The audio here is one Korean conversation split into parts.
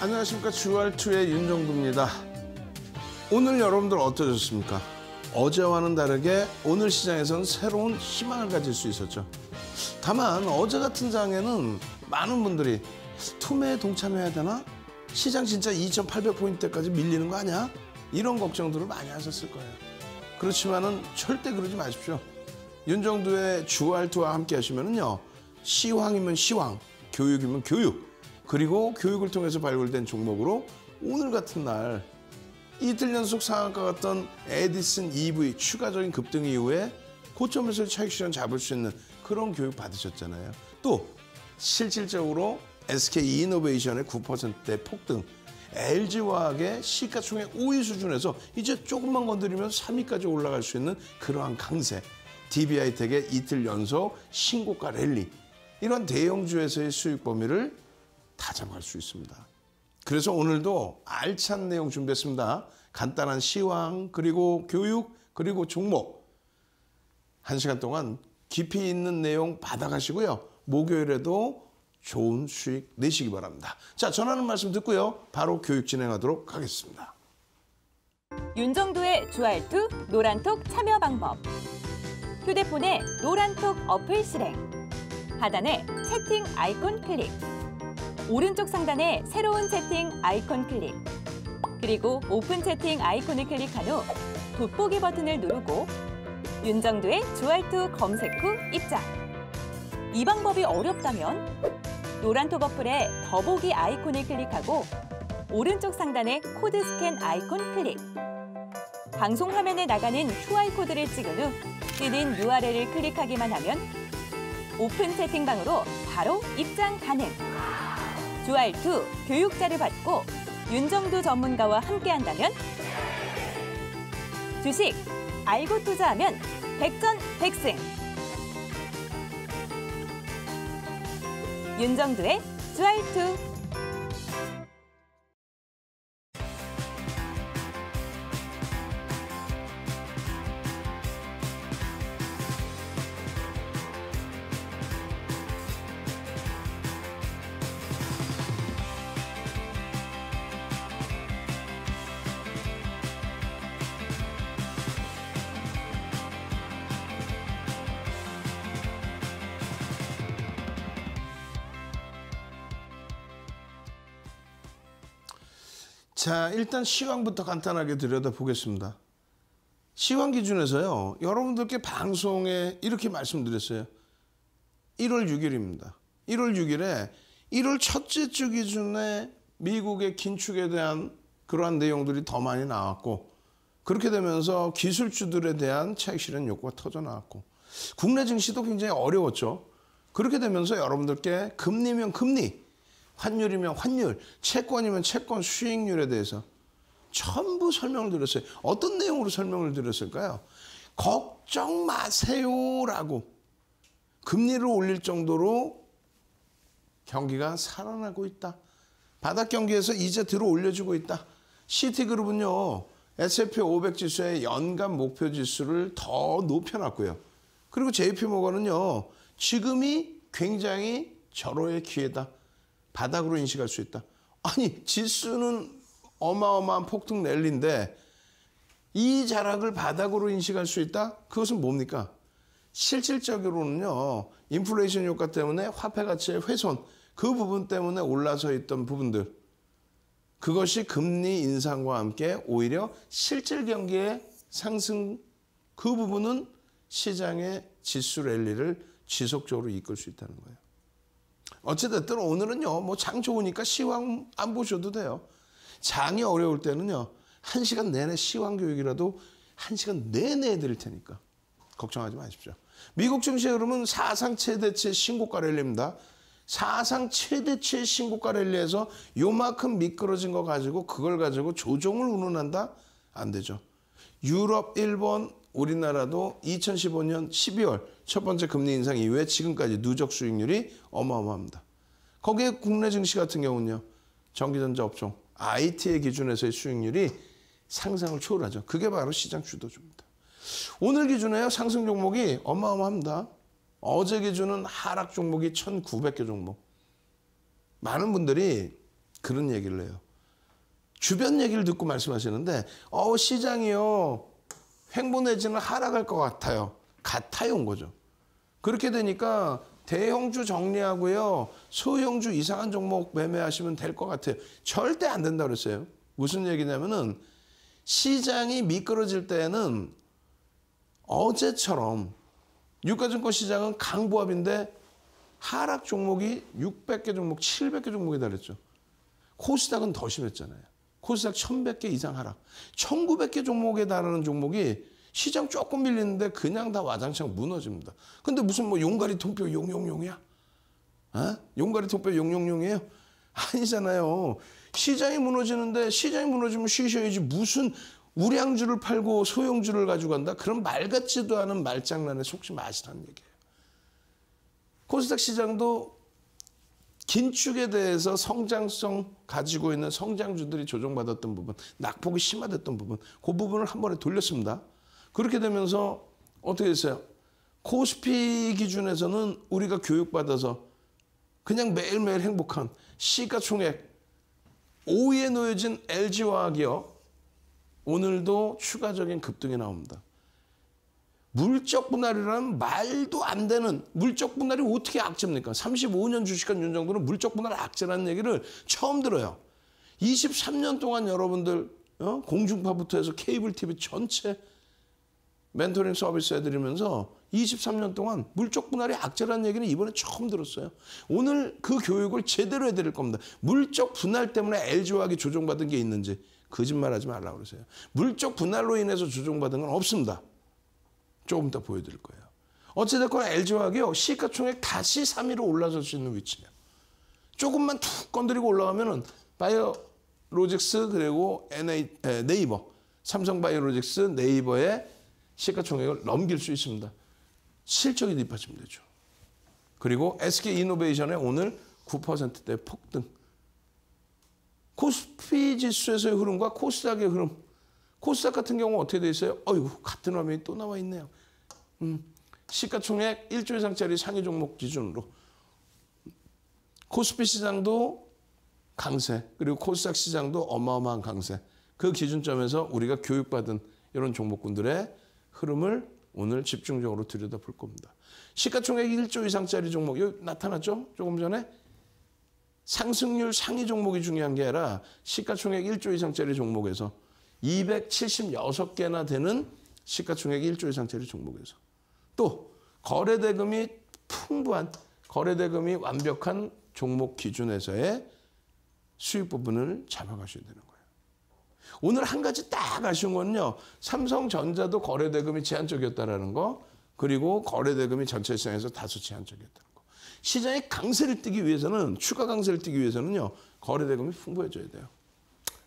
안녕하십니까. 주알투의 윤정두입니다. 오늘 여러분들 어떠셨습니까? 어제와는 다르게 오늘 시장에서는 새로운 희망을 가질 수 있었죠. 다만 어제 같은 장에는 많은 분들이 투매에 동참해야 되나? 시장 진짜 2,800포인트까지 밀리는 거 아니야? 이런 걱정들을 많이 하셨을 거예요. 그렇지만은 절대 그러지 마십시오. 윤정두의 주알투와 함께 하시면은요, 시황이면 시황, 교육이면 교육, 그리고 교육을 통해서 발굴된 종목으로 오늘 같은 날 이틀 연속 상한가 갔던 에디슨 EV 추가적인 급등 이후에 고점에서 차익 실현 잡을 수 있는 그런 교육 받으셨잖아요. 또 실질적으로 SK이노베이션의 9%대 폭등, LG화학의 시가총액 5위 수준에서 이제 조금만 건드리면 3위까지 올라갈 수 있는 그러한 강세, DB하이텍의 이틀 연속 신고가 랠리, 이런 대형주에서의 수익 범위를 다 잡아갈 수 있습니다. 그래서 오늘도 알찬 내용 준비했습니다. 간단한 시황, 그리고 교육, 그리고 종목. 1시간 동안 깊이 있는 내용 받아가시고요. 목요일에도 좋은 수익 내시기 바랍니다. 자, 전하는 말씀 듣고요. 바로 교육 진행하도록 하겠습니다. 윤정두의 주알투 노란톡 참여 방법. 휴대폰에 노란톡 어플 실행. 하단에 채팅 아이콘 클릭. 오른쪽 상단에 새로운 채팅 아이콘 클릭. 그리고 오픈 채팅 아이콘을 클릭한 후 돋보기 버튼을 누르고 윤정두의 주알투 검색 후 입장. 이 방법이 어렵다면 노란톡 어플에 더보기 아이콘을 클릭하고 오른쪽 상단에 코드 스캔 아이콘 클릭. 방송 화면에 나가는 QR코드를 찍은 후 뜨는 URL을 클릭하기만 하면 오픈 채팅방으로 바로 입장 가능. 주알투 교육자를 받고 윤정두 전문가와 함께한다면 주식 알고 투자하면 백전백승. 윤정두의 주알투. 자, 일단 시황부터 간단하게 들여다보겠습니다. 시황 기준에서요, 여러분들께 방송에 이렇게 말씀드렸어요. 1월 6일입니다. 1월 6일에 1월 첫째 주 기준에 미국의 긴축에 대한 그러한 내용들이 더 많이 나왔고, 그렇게 되면서 기술주들에 대한 차익 실현 욕구가 터져 나왔고, 국내 증시도 굉장히 어려웠죠. 그렇게 되면서 여러분들께 금리면 금리, 환율이면 환율, 채권이면 채권 수익률에 대해서 전부 설명을 드렸어요. 어떤 내용으로 설명을 드렸을까요? 걱정 마세요라고. 금리를 올릴 정도로 경기가 살아나고 있다. 바닥 경기에서 이제 들어 올려주고 있다. 시티그룹은요, S&P 500 지수의 연간 목표 지수를 더 높여놨고요. 그리고 JP모건은요, 지금이 굉장히 절호의 기회다. 바닥으로 인식할 수 있다. 아니, 지수는 어마어마한 폭등 랠리인데 이 자락을 바닥으로 인식할 수 있다? 그것은 뭡니까? 실질적으로는요, 인플레이션 효과 때문에 화폐 가치의 훼손, 그 부분 때문에 올라서 있던 부분들, 그것이 금리 인상과 함께 오히려 실질 경기의 상승, 그 부분은 시장의 지수 랠리를 지속적으로 이끌 수 있다는 거예요. 어찌됐든 오늘은요, 뭐 장 좋으니까 시황 안 보셔도 돼요. 장이 어려울 때는요, 1시간 내내 시황 교육이라도 1시간 내내 해드릴 테니까 걱정하지 마십시오. 미국 증시 흐름은 사상 최대치 신고가 랠리입니다. 사상 최대치의 신고가 랠리에서 요만큼 미끄러진 거 가지고 그걸 가지고 조정을 운운한다? 안 되죠. 유럽, 일본, 우리나라도 2015년 12월 첫 번째 금리 인상 이후에 지금까지 누적 수익률이 어마어마합니다. 거기에 국내 증시 같은 경우는요, 전기전자 업종, IT의 기준에서의 수익률이 상상을 초월하죠. 그게 바로 시장 주도주입니다. 오늘 기준에요, 상승 종목이 어마어마합니다. 어제 기준은 하락 종목이 1,900개 종목. 많은 분들이 그런 얘기를 해요. 주변 얘기를 듣고 말씀하시는데 시장이요. 횡보 내지는 하락할 것 같아요. 같아요인 거죠. 그렇게 되니까 대형주 정리하고요. 소형주 이상한 종목 매매하시면 될 것 같아요. 절대 안 된다고 그랬어요. 무슨 얘기냐면은 시장이 미끄러질 때에는 어제처럼 유가증권 시장은 강보합인데 하락 종목이 600개 종목, 700개 종목에 달했죠. 코스닥은 더 심했잖아요. 코스닥 1100개 이상 하락. 1900개 종목에 달하는 종목이 시장 조금 밀리는데 그냥 다 와장창 무너집니다. 근데 무슨 뭐 용가리 통뼈 용용용이야? 용가리 통뼈 용용용이에요? 아니잖아요. 시장이 무너지는데 시장이 무너지면 쉬셔야지 무슨 우량주를 팔고 소형주를 가지고 간다? 그런 말 같지도 않은 말장난에 속지 마시라는 얘기예요. 코스닥 시장도 긴축에 대해서 성장성 가지고 있는 성장주들이 조정받았던 부분, 낙폭이 심화됐던 부분, 그 부분을 한 번에 돌렸습니다. 그렇게 되면서 어떻게 됐어요? 코스피 기준에서는 우리가 교육받아서 그냥 매일매일 행복한 시가총액 5위에 놓여진 LG화학이요. 오늘도 추가적인 급등이 나옵니다. 물적 분할이라는 말도 안 되는 물적 분할이 어떻게 악재입니까? 35년 주식한 윤 정도는 물적 분할 악재라는 얘기를 처음 들어요. 23년 동안 여러분들 공중파부터 해서 케이블 TV 전체 멘토링 서비스 해드리면서 23년 동안 물적 분할이 악재라는 얘기는 이번에 처음 들었어요. 오늘 그 교육을 제대로 해드릴 겁니다. 물적 분할 때문에 LG화학이 조정받은 게 있는지 거짓말하지 말라고 그러세요. 물적 분할로 인해서 조정받은 건 없습니다. 조금 더 보여드릴 거예요. 어찌됐거나 LG화학이요. 시가총액 다시 3위로 올라설 수 있는 위치예요. 조금만 툭 건드리고 올라가면은 바이오로직스 그리고 네이버, 삼성바이오로직스 네이버의 시가총액을 넘길 수 있습니다. 실적이 뒷받침 되죠. 그리고 SK이노베이션의 오늘 9%대 폭등. 코스피 지수에서의 흐름과 코스닥의 흐름. 코스닥 같은 경우 어떻게 돼 있어요? 어이구, 같은 화면이 또 나와 있네요. 시가총액 1조 이상짜리 상위 종목 기준으로. 코스피 시장도 강세, 그리고 코스닥 시장도 어마어마한 강세. 그 기준점에서 우리가 교육받은 이런 종목군들의 흐름을 오늘 집중적으로 들여다볼 겁니다. 시가총액 1조 이상짜리 종목, 여기 나타났죠? 조금 전에. 상승률 상위 종목이 중요한 게 아니라 시가총액 1조 이상짜리 종목에서 276개나 되는 시가총액 1조 이상짜리 종목에서 또 거래대금이 풍부한, 거래대금이 완벽한 종목 기준에서의 수익 부분을 잡아가셔야 되는 거예요. 오늘 한 가지 딱 아쉬운 건요. 삼성전자도 거래대금이 제한적이었다는 거, 그리고 거래대금이 전체 시장에서 다소 제한적이었다는 거. 시장의 강세를 띠기 위해서는, 추가 강세를 띠기 위해서는요. 거래대금이 풍부해져야 돼요.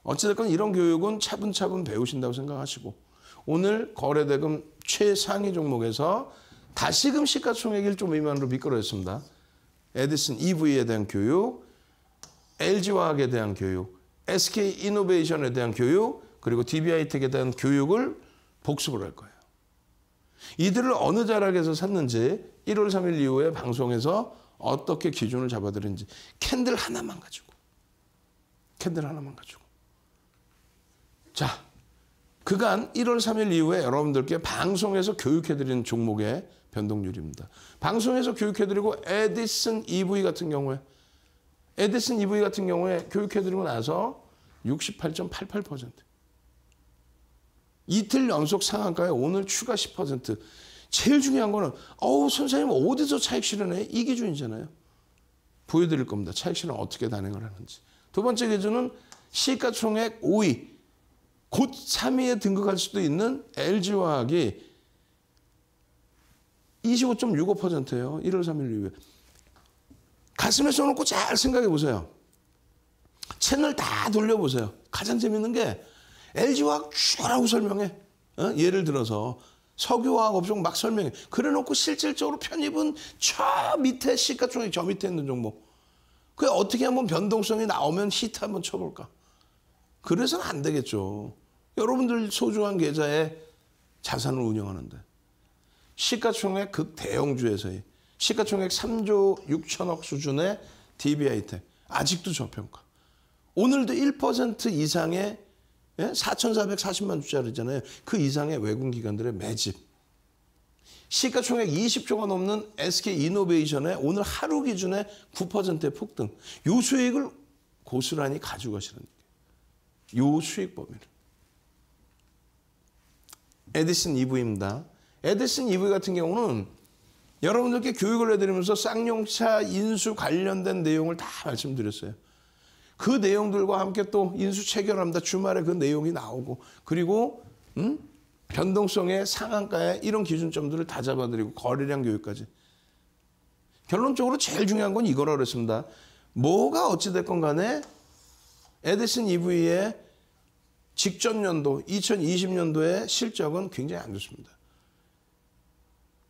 어찌됐건 이런 교육은 차분차분 배우신다고 생각하시고 오늘 거래대금 최상위 종목에서 다시금 시가총액 1조 미만으로 미끄러졌습니다. 에디슨 EV에 대한 교육, LG화학에 대한 교육, SK이노베이션에 대한 교육, 그리고 DB하이텍에 대한 교육을 복습을 할 거예요. 이들을 어느 자락에서 샀는지 1월 3일 이후에 방송에서 어떻게 기준을 잡아드리는지 캔들 하나만 가지고 자, 그간 1월 3일 이후에 여러분들께 방송에서 교육해드리는 종목의 변동률입니다. 방송에서 교육해드리고 에디슨 EV 같은 경우에 교육해드리고 나서 68.88%. 이틀 연속 상한가에 오늘 추가 10%. 제일 중요한 거는 선생님 어디서 차익 실현해? 이 기준이잖아요. 보여드릴 겁니다. 차익 실현 어떻게 단행을 하는지. 두 번째 기준은 시가총액 5위. 곧 3위에 등극할 수도 있는 LG화학이 25.65%예요. 1월 3일 이후에. 가슴에 써놓고 잘 생각해 보세요. 채널 다 돌려보세요. 가장 재밌는 게 LG화학 슈라고 설명해. 예를 들어서 석유화학 업종 막 설명해. 그래놓고 실질적으로 편입은 저 밑에 시가총액 저 밑에 있는 종목. 그게 어떻게 한번 변동성이 나오면 히트 한번 쳐볼까. 그래서는 안 되겠죠. 여러분들 소중한 계좌에 자산을 운영하는데 시가총액 극대형주에서의 시가총액 3조 6천억 수준의 DB하이텍 아직도 저평가. 오늘도 1% 이상의 4,440만 주짜리잖아요. 그 이상의 외국 기관들의 매집. 시가총액 20조가 넘는 SK이노베이션의 오늘 하루 기준에 9%의 폭등. 요 수익을 고스란히 가지고 가시는 거예요. 요 수익 범위를. 에디슨 EV입니다. 에디슨 EV 같은 경우는 여러분들께 교육을 해드리면서 쌍용차 인수 관련된 내용을 다 말씀드렸어요. 그 내용들과 함께 또 인수 체결합니다. 주말에 그 내용이 나오고 그리고 변동성의 상한가에 이런 기준점들을 다 잡아드리고 거래량 교육까지. 결론적으로 제일 중요한 건 이거라 그랬습니다. 뭐가 어찌됐건 간에 에디슨 EV의 직전 연도 2020년도의 실적은 굉장히 안 좋습니다.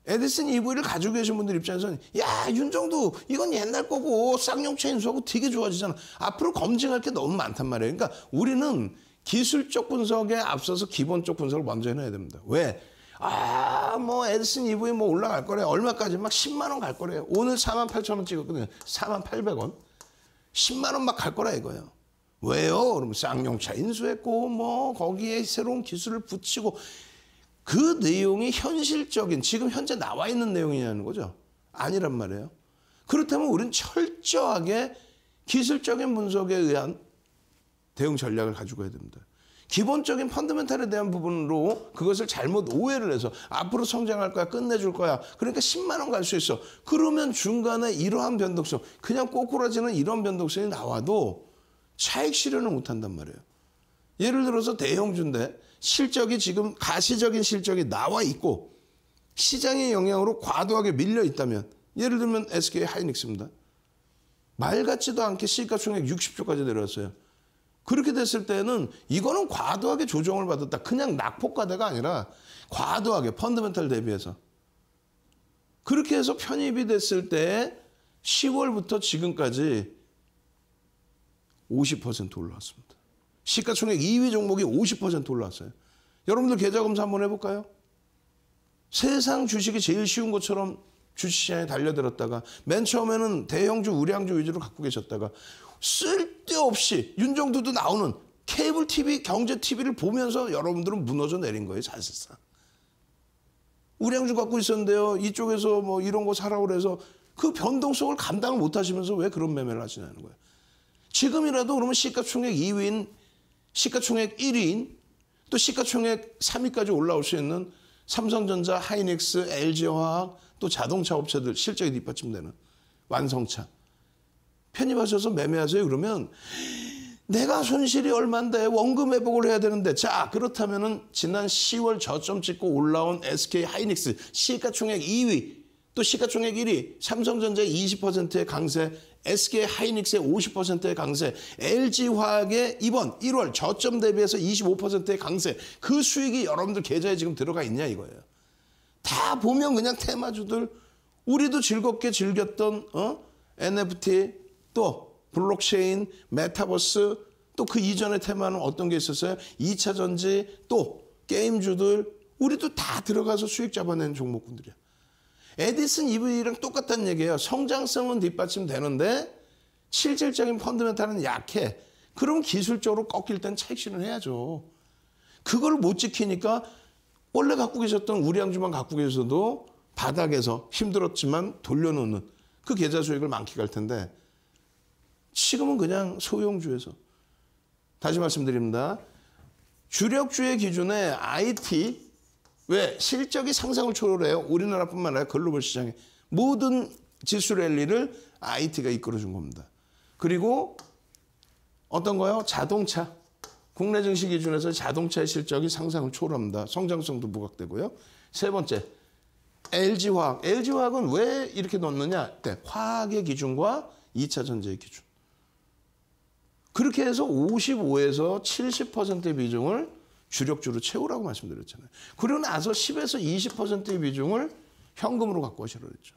에디슨 EV를 가지고 계신 분들 입장에서는 야 윤정도 이건 옛날 거고 쌍용차 인수하고 되게 좋아지잖아. 앞으로 검증할 게 너무 많단 말이에요. 그러니까 우리는 기술적 분석에 앞서서 기본적 분석을 먼저 해놔야 됩니다. 왜? 뭐 에디슨 EV 뭐 올라갈 거래. 얼마까지 막 10만 원 갈 거래요. 오늘 48,000원 찍었거든요. 48,800원. 10만 원 막 갈 거라 이거예요. 왜요? 그러면 쌍용차 인수했고 뭐 거기에 새로운 기술을 붙이고 그 내용이 현실적인 지금 현재 나와 있는 내용이냐는 거죠. 아니란 말이에요. 그렇다면 우리는 철저하게 기술적인 분석에 의한 대응 전략을 가지고 해야 됩니다. 기본적인 펀더멘탈에 대한 부분으로 그것을 잘못 오해를 해서 앞으로 성장할 거야, 끝내줄 거야. 그러니까 10만 원 갈 수 있어. 그러면 중간에 이러한 변동성, 그냥 꼬꾸라지는 이런 변동성이 나와도 차익 실현을 못한단 말이에요. 예를 들어서 대형주인데 실적이 지금 가시적인 실적이 나와 있고 시장의 영향으로 과도하게 밀려 있다면 예를 들면 SK 하이닉스입니다. 말 같지도 않게 시가총액 60조까지 내려왔어요. 그렇게 됐을 때는 이거는 과도하게 조정을 받았다. 그냥 낙폭과대가 아니라 과도하게 펀더멘탈 대비해서. 그렇게 해서 편입이 됐을 때 10월부터 지금까지 50% 올라왔습니다. 시가총액 2위 종목이 50% 올라왔어요. 여러분들 계좌검사 한번 해볼까요? 세상 주식이 제일 쉬운 것처럼 주식시장에 달려들었다가 맨 처음에는 대형주, 우량주 위주로 갖고 계셨다가 쓸데없이 윤정도도 나오는 케이블 TV, 경제 TV를 보면서 여러분들은 무너져 내린 거예요, 사실상. 우량주 갖고 있었는데요. 이쪽에서 뭐 이런 거 사라고 그래서 그 변동성을 감당을 못 하시면서 왜 그런 매매를 하시냐는 거예요. 지금이라도 그러면 시가총액 2위인, 시가총액 1위인, 또 시가총액 3위까지 올라올 수 있는 삼성전자, 하이닉스, LG화학, 또 자동차 업체들 실적이 뒷받침되는 완성차. 편입하셔서 매매하세요. 그러면 내가 손실이 얼만데 원금 회복을 해야 되는데 자 그렇다면은 지난 10월 저점 찍고 올라온 SK 하이닉스 시가총액 2위 또 시가총액 1위 삼성전자의 20%의 강세 SK 하이닉스의 50%의 강세 LG화학의 이번 1월 저점 대비해서 25%의 강세 그 수익이 여러분들 계좌에 지금 들어가 있냐 이거예요. 다 보면 그냥 테마주들 우리도 즐겁게 즐겼던 NFT 또 블록체인, 메타버스 또 그 이전의 테마는 어떤 게 있었어요? 2차 전지 또 게임주들 우리도 다 들어가서 수익 잡아낸 종목군들이야. 에디슨 EV랑 똑같다는 얘기예요. 성장성은 뒷받침되는데 실질적인 펀더멘탈은 약해. 그럼 기술적으로 꺾일 땐 차익 실현해야죠. 그걸 못 지키니까 원래 갖고 계셨던 우량주만 갖고 계셔도 바닥에서 힘들었지만 돌려놓는 그 계좌 수익을 만끽할 텐데 지금은 그냥 소형주에서. 다시 말씀드립니다. 주력주의 기준에 IT, 왜? 실적이 상상을 초월해요. 우리나라뿐만 아니라 글로벌 시장에. 모든 지수 랠리를 IT가 이끌어준 겁니다. 그리고 어떤 거요? 자동차. 국내 증시 기준에서 자동차의 실적이 상상을 초월합니다. 성장성도 부각되고요. 세 번째, LG화학. LG화학은 왜 이렇게 넣느냐? 네, 화학의 기준과 2차 전지의 기준. 그렇게 해서 55에서 70%의 비중을 주력주로 채우라고 말씀드렸잖아요. 그러고 나서 10에서 20%의 비중을 현금으로 갖고 오시라고 그랬죠.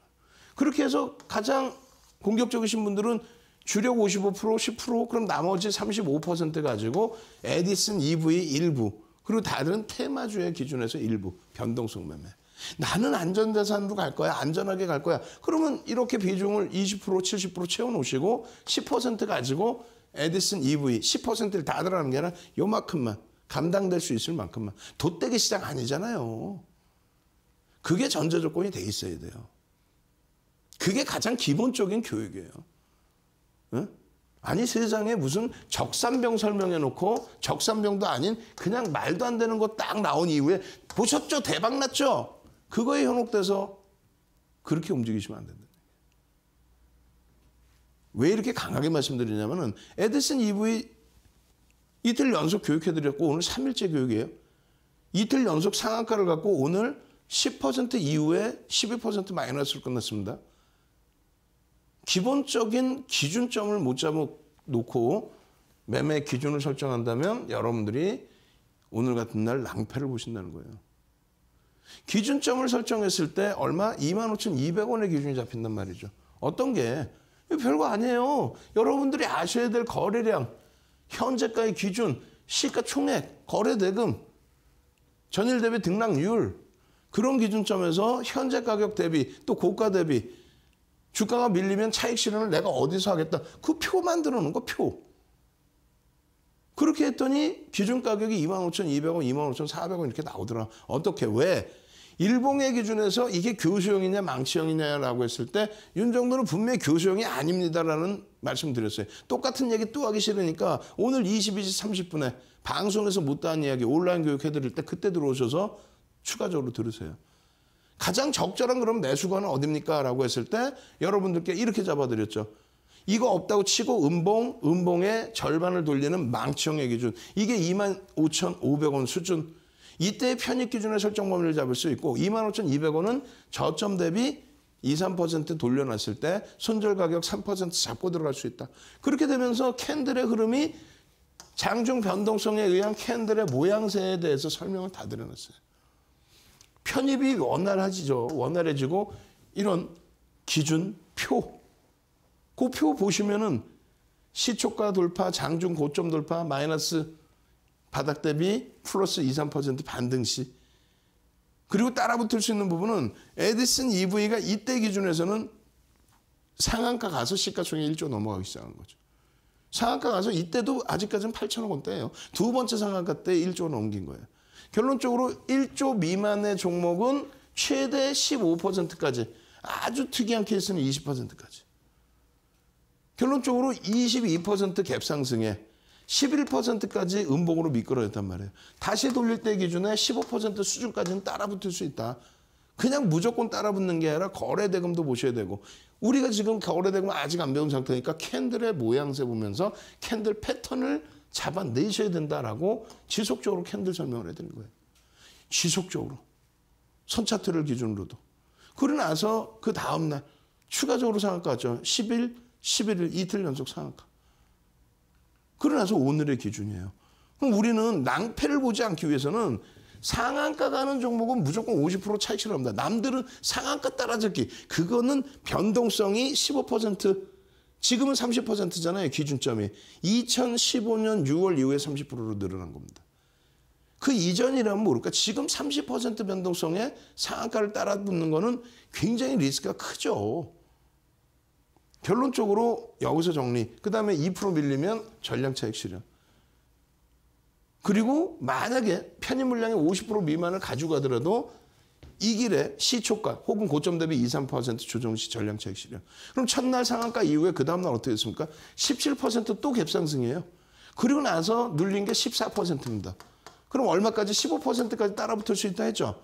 그렇게 해서 가장 공격적이신 분들은 주력 55%, 10%, 그럼 나머지 35% 가지고 에디슨 EV 일부, 그리고 다른 테마주의 기준에서 일부, 변동성 매매. 나는 안전자산으로 갈 거야. 안전하게 갈 거야. 그러면 이렇게 비중을 20%, 70% 채워놓으시고 10% 가지고 에디슨 EV 10%를 다 들어가는 게 아니라 요만큼만 감당될 수 있을 만큼만. 돗대기 시장 아니잖아요. 그게 전제 조건이 돼 있어야 돼요. 그게 가장 기본적인 교육이에요. 응? 아니 세상에 무슨 적산병 설명해 놓고 적산병도 아닌 그냥 말도 안 되는 거 딱 나온 이후에 보셨죠? 대박 났죠? 그거에 현혹돼서 그렇게 움직이시면 안 된다. 왜 이렇게 강하게 말씀드리냐면은 에디슨 EV 이틀 연속 교육해드렸고 오늘 3일째 교육이에요. 이틀 연속 상한가를 갖고 오늘 10% 이후에 12% 마이너스로 끝났습니다. 기본적인 기준점을 못 잡아놓고 매매 기준을 설정한다면 여러분들이 오늘 같은 날 낭패를 보신다는 거예요. 기준점을 설정했을 때 얼마? 25,200원의 기준이 잡힌단 말이죠. 어떤 게? 별거 아니에요. 여러분들이 아셔야 될 거래량, 현재가의 기준, 시가 총액, 거래 대금, 전일 대비 등락률 그런 기준점에서 현재 가격 대비 또 고가 대비 주가가 밀리면 차익 실현을 내가 어디서 하겠다. 그 표 만들어 놓은 거 표. 그렇게 했더니 기준 가격이 25,200원, 25,400원 이렇게 나오더라. 어떻게? 왜? 일봉의 기준에서 이게 교수형이냐 망치형이냐라고 했을 때 윤정도는 분명히 교수형이 아닙니다라는 말씀드렸어요. 똑같은 얘기 또 하기 싫으니까 오늘 22시 30분에 방송에서 못다한 이야기 온라인 교육 해드릴 때 그때 들어오셔서 추가적으로 들으세요. 가장 적절한 그런 매수관은 어딥니까? 라고 했을 때 여러분들께 이렇게 잡아드렸죠. 이거 없다고 치고 음봉의 절반을 돌리는 망치형의 기준. 이게 25,500원 수준. 이때의 편입 기준의 설정 범위를 잡을 수 있고 25,200원은 저점 대비 2, 3% 돌려놨을 때 손절 가격 3% 잡고 들어갈 수 있다. 그렇게 되면서 캔들의 흐름이 장중 변동성에 의한 캔들의 모양새에 대해서 설명을 다 드려놨어요. 편입이 원활해지고 이런 기준 표. 그 표 보시면은 시초가 돌파, 장중 고점 돌파, 마이너스 바닥 대비 플러스 2, 3% 반등시. 그리고 따라붙을 수 있는 부분은 에디슨 EV가 이때 기준에서는 상한가 가서 시가총액 1조 넘어가기 시작한 거죠. 상한가 가서 이때도 아직까지는 8천억 원대예요. 두 번째 상한가 때 1조 넘긴 거예요. 결론적으로 1조 미만의 종목은 최대 15%까지 아주 특이한 케이스는 20%까지. 결론적으로 22% 갭 상승에 11%까지 음봉으로 미끄러졌단 말이에요. 다시 돌릴 때 기준에 15% 수준까지는 따라붙을 수 있다. 그냥 무조건 따라붙는 게 아니라 거래대금도 보셔야 되고 우리가 지금 거래대금 아직 안 배운 상태니까 캔들의 모양새 보면서 캔들 패턴을 잡아내셔야 된다라고 지속적으로 캔들 설명을 해드린 거예요. 지속적으로. 선차트를 기준으로도. 그러고 나서 그 다음날 추가적으로 상한가 왔죠. 10일, 11일 이틀 연속 상한가. 그러고 나서 오늘의 기준이에요. 그럼 우리는 낭패를 보지 않기 위해서는 상한가 가는 종목은 무조건 50% 차익 실현합니다. 남들은 상한가 따라잡기. 그거는 변동성이 15%, 지금은 30%잖아요. 기준점이. 2015년 6월 이후에 30%로 늘어난 겁니다. 그 이전이라면 모를까. 지금 30% 변동성에 상한가를 따라붙는 거는 굉장히 리스크가 크죠. 결론적으로 여기서 정리. 그 다음에 2% 밀리면 전량 차익 실현. 그리고 만약에 편입 물량의 50% 미만을 가져가더라도 이 길에 시초가 혹은 고점 대비 2, 3% 조정 시 전량 차익 실현. 그럼 첫날 상한가 이후에 그 다음날 어떻게 됐습니까? 17% 또 갭상승이에요. 그리고 나서 눌린 게 14%입니다. 그럼 얼마까지? 15%까지 따라붙을 수 있다 했죠.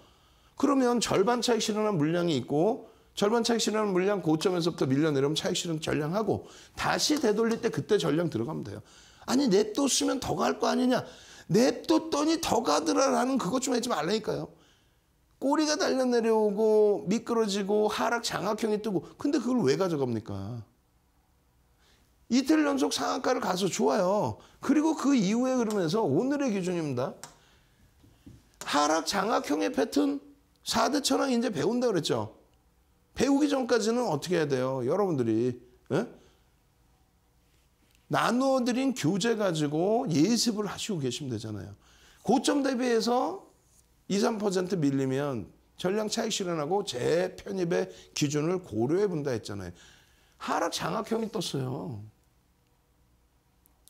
그러면 절반 차익 실현한 물량이 있고 절반 차익 실현한 물량 고점에서부터 밀려내려면 차익 실현 전량하고 다시 되돌릴 때 그때 전량 들어가면 돼요. 아니 냅뒀으면 더 갈 거 아니냐. 냅뒀더니 더 가더라라는 그것 좀 하지 말라니까요. 꼬리가 달려 내려오고 미끄러지고 하락 장악형이 뜨고 근데 그걸 왜 가져갑니까? 이틀 연속 상한가를 가서 좋아요. 그리고 그 이후에 흐름에서 오늘의 기준입니다. 하락 장악형의 패턴 4대 천왕 이제 배운다 그랬죠. 배우기 전까지는 어떻게 해야 돼요? 여러분들이 나누어드린 교재 가지고 예습을 하시고 계시면 되잖아요. 고점 대비해서 2, 3% 밀리면 전량 차익 실현하고 재편입의 기준을 고려해 본다 했잖아요. 하락 장악형이 떴어요.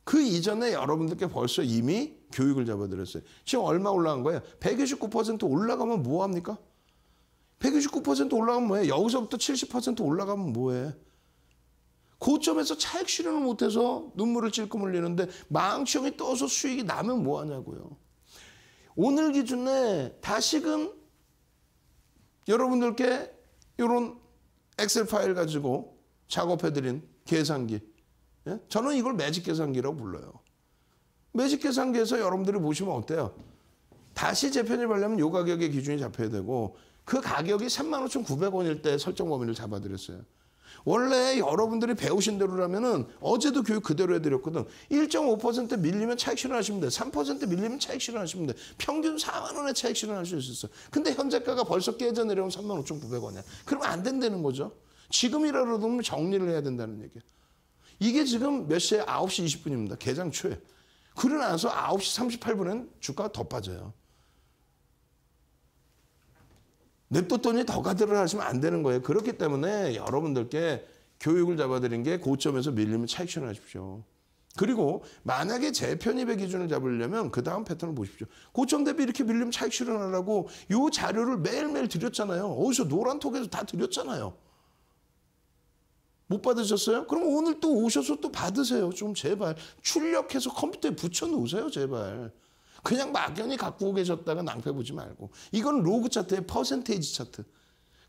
그 이전에 여러분들께 벌써 이미 교육을 잡아드렸어요. 지금 얼마 올라간 거예요? 129% 올라가면 뭐합니까? 129% 올라가면 뭐해? 여기서부터 70% 올라가면 뭐해? 고점에서 차익 실현을 못해서 눈물을 찔끔 흘리는데 망치형이 떠서 수익이 나면 뭐하냐고요. 오늘 기준에 다시금 여러분들께 이런 엑셀 파일 가지고 작업해드린 계산기. 예? 저는 이걸 매직 계산기라고 불러요. 매직 계산기에서 여러분들이 보시면 어때요? 다시 재편입하려면 이 가격의 기준이 잡혀야 되고 그 가격이 35,900원일 때 설정 범위를 잡아드렸어요. 원래 여러분들이 배우신 대로라면은 어제도 교육 그대로 해드렸거든. 1.5% 밀리면 차익 실현하시면 돼. 3% 밀리면 차익 실현하시면 돼. 평균 4만 원의 차익 실현하실 수 있어. 근데 현재가가 벌써 깨져 내려온 35,900원이야. 그러면 안 된다는 거죠. 지금이라도 정리를 해야 된다는 얘기야. 이게 지금 몇 시에? 9시 20분입니다. 개장 초에. 그러고 나서 9시 38분엔 주가가 더 빠져요. 냅뒀더니 더 가드를 하시면 안 되는 거예요. 그렇기 때문에 여러분들께 교육을 잡아드린 게 고점에서 밀리면 차익 실현하십시오. 그리고 만약에 재편입의 기준을 잡으려면 그 다음 패턴을 보십시오. 고점 대비 이렇게 밀리면 차익 실현하라고 이 자료를 매일매일 드렸잖아요. 어디서 노란톡에서 다 드렸잖아요. 못 받으셨어요? 그럼 오늘 또 오셔서 또 받으세요. 좀 제발. 출력해서 컴퓨터에 붙여놓으세요. 제발. 그냥 막연히 갖고 계셨다가 낭패 보지 말고. 이건 로그 차트의 퍼센테이지 차트.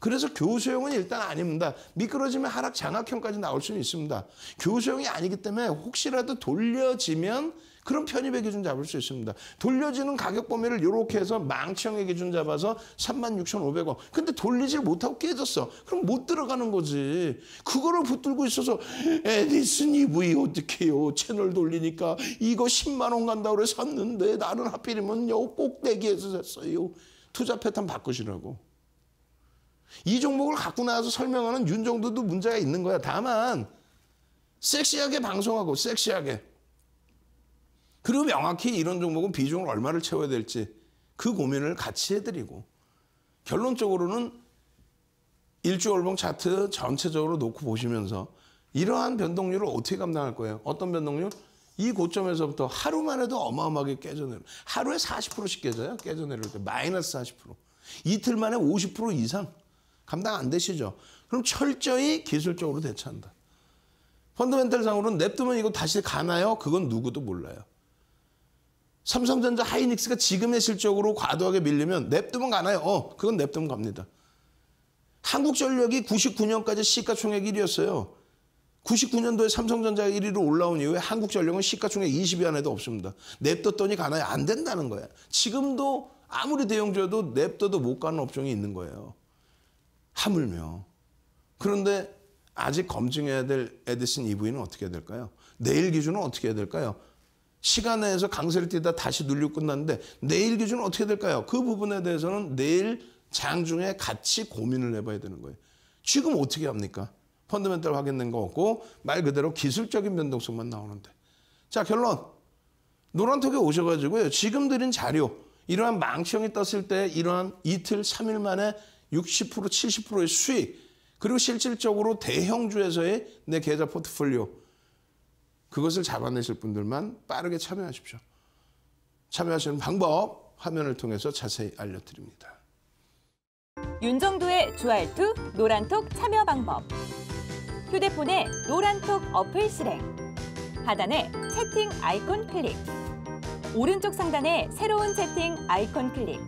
그래서 교수형은 일단 아닙니다. 미끄러지면 하락 장악형까지 나올 수는 있습니다. 교수형이 아니기 때문에 혹시라도 돌려지면 그런 편입의 기준 잡을 수 있습니다. 돌려지는 가격 범위를 이렇게 해서 망치형의 기준 잡아서 36,500원. 근데 돌리질 못하고 깨졌어. 그럼 못 들어가는 거지. 그거를 붙들고 있어서 에디슨 EV 어떡해요. 채널 돌리니까 이거 10만 원 간다고 그래 샀는데 나는 하필이면 요 꼭대기에서 샀어요. 투자 패턴 바꾸시라고. 이 종목을 갖고 나와서 설명하는 윤정도도 문제가 있는 거야. 다만 섹시하게 방송하고 섹시하게. 그리고 명확히 이런 종목은 비중을 얼마를 채워야 될지 그 고민을 같이 해드리고 결론적으로는 일주월봉 차트 전체적으로 놓고 보시면서 이러한 변동률을 어떻게 감당할 거예요? 어떤 변동률? 이 고점에서부터 하루만 해도 어마어마하게 깨져내려. 하루에 40%씩 깨져요. 깨져내릴 때 마이너스 40%. 이틀 만에 50% 이상 감당 안 되시죠? 그럼 철저히 기술적으로 대처한다. 펀더멘탈상으로는 냅두면 이거 다시 가나요? 그건 누구도 몰라요. 삼성전자 하이닉스가 지금의 실적으로 과도하게 밀리면 냅두면 가나요? 그건 냅두면 갑니다. 한국전력이 99년까지 시가총액 1위였어요. 99년도에 삼성전자가 1위로 올라온 이후에 한국전력은 시가총액 20위 안에도 없습니다. 냅뒀더니 가나요? 안 된다는 거예요. 지금도 아무리 대형주여도 냅둬도 못 가는 업종이 있는 거예요. 하물며. 그런데 아직 검증해야 될 에디슨 EV는 어떻게 해야 될까요? 내일 기준은 어떻게 해야 될까요? 시간 내에서 강세를 띄다 다시 눌리고 끝났는데 내일 기준은 어떻게 될까요? 그 부분에 대해서는 내일 장중에 같이 고민을 해봐야 되는 거예요. 지금 어떻게 합니까? 펀더멘탈 확인된 거 없고 말 그대로 기술적인 변동성만 나오는데. 자, 결론. 노란톡에 오셔가지고요. 지금 드린 자료, 이러한 망치형이 떴을 때 이러한 이틀, 3일 만에 60%, 70%의 수익, 그리고 실질적으로 대형주에서의 내 계좌 포트폴리오, 그것을 잡아내실 분들만 빠르게 참여하십시오. 참여하시는 방법 화면을 통해서 자세히 알려드립니다. 윤정도의 주알투 노란톡 참여 방법. 휴대폰에 노란톡 어플 실행. 하단에 채팅 아이콘 클릭. 오른쪽 상단에 새로운 채팅 아이콘 클릭.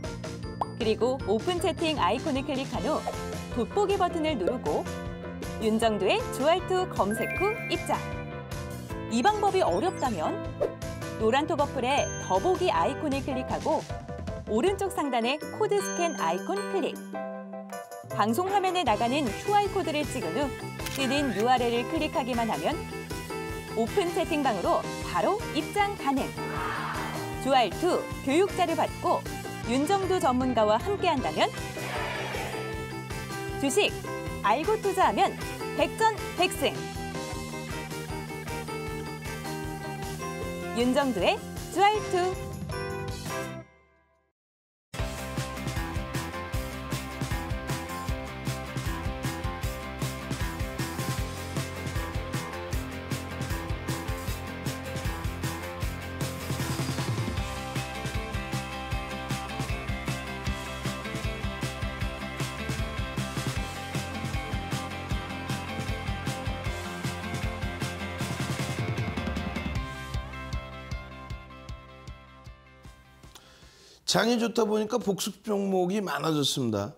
그리고 오픈 채팅 아이콘을 클릭한 후 돋보기 버튼을 누르고 윤정도의 주알투 검색 후 입장. 이 방법이 어렵다면 노란톡 어플에 더보기 아이콘을 클릭하고 오른쪽 상단에 코드 스캔 아이콘 클릭. 방송 화면에 나가는 QR코드를 찍은 후 뜨는 URL을 클릭하기만 하면 오픈 채팅방으로 바로 입장 가능. 주알투 교육자를 받고 윤정도 전문가와 함께한다면 주식 알고 투자하면 백전백승. 윤정도의 주알투. 장이 좋다 보니까 복습 종목이 많아졌습니다.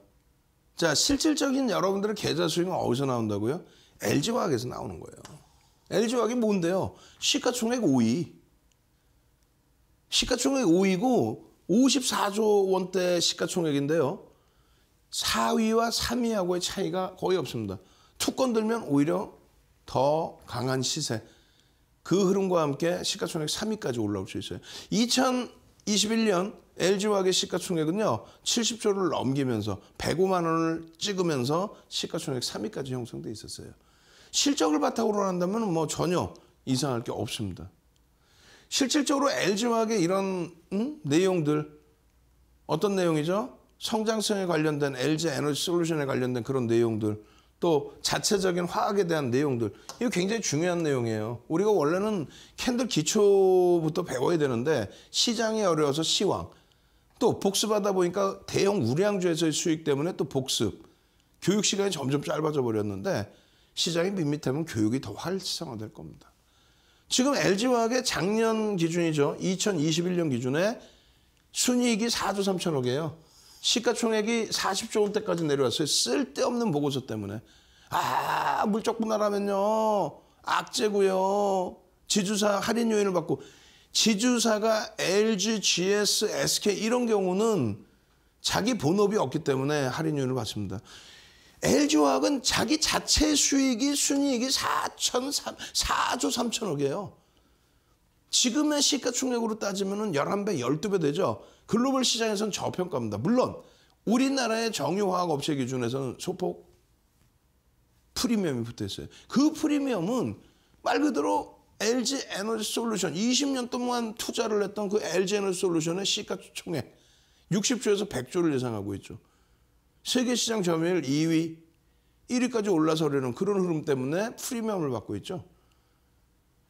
자, 실질적인 여러분들의 계좌 수익은 어디서 나온다고요? LG화학에서 나오는 거예요. LG화학이 뭔데요? 시가총액 5위. 시가총액 5위고 54조 원대 시가총액인데요. 4위와 3위하고의 차이가 거의 없습니다. 투건 들면 오히려 더 강한 시세. 그 흐름과 함께 시가총액 3위까지 올라올 수 있어요. 2021년 LG화학의 시가총액은요. 70조를 넘기면서 105만 원을 찍으면서 시가총액 3위까지 형성돼 있었어요. 실적을 바탕으로 한다면 뭐 전혀 이상할 게 없습니다. 실질적으로 LG화학의 이런 내용들 어떤 내용이죠? 성장성에 관련된 LG에너지솔루션에 관련된 그런 내용들 또 자체적인 화학에 대한 내용들 이거 굉장히 중요한 내용이에요. 우리가 원래는 캔들 기초부터 배워야 되는데 시장이 어려워서 시황 또 복습하다 보니까 대형 우량주에서의 수익 때문에 또 복습 교육 시간이 점점 짧아져 버렸는데 시장이 밋밋하면 교육이 더 활성화될 겁니다. 지금 LG화학의 작년 기준이죠. 2021년 기준에 순이익이 4조 3천억이에요. 시가총액이 40조 원대까지 내려왔어요. 쓸데없는 보고서 때문에. 아, 물적 분할하면요. 악재고요. 지주사 할인 요인을 받고. 지주사가 LG, GS, SK 이런 경우는 자기 본업이 없기 때문에 할인 요인을 받습니다. LG화학은 자기 자체 수익이 순이익이 4조 3천억이에요. 지금의 시가총액으로 따지면 11배, 12배 되죠. 글로벌 시장에서는 저평가입니다. 물론 우리나라의 정유화학 업체 기준에서는 소폭 프리미엄이 붙어 있어요. 그 프리미엄은 말 그대로 LG에너지솔루션 20년 동안 투자를 했던 그 LG에너지솔루션의 시가총액 60조에서 100조를 예상하고 있죠. 세계시장 점유율 2위, 1위까지 올라서려는 그런 흐름 때문에 프리미엄을 받고 있죠.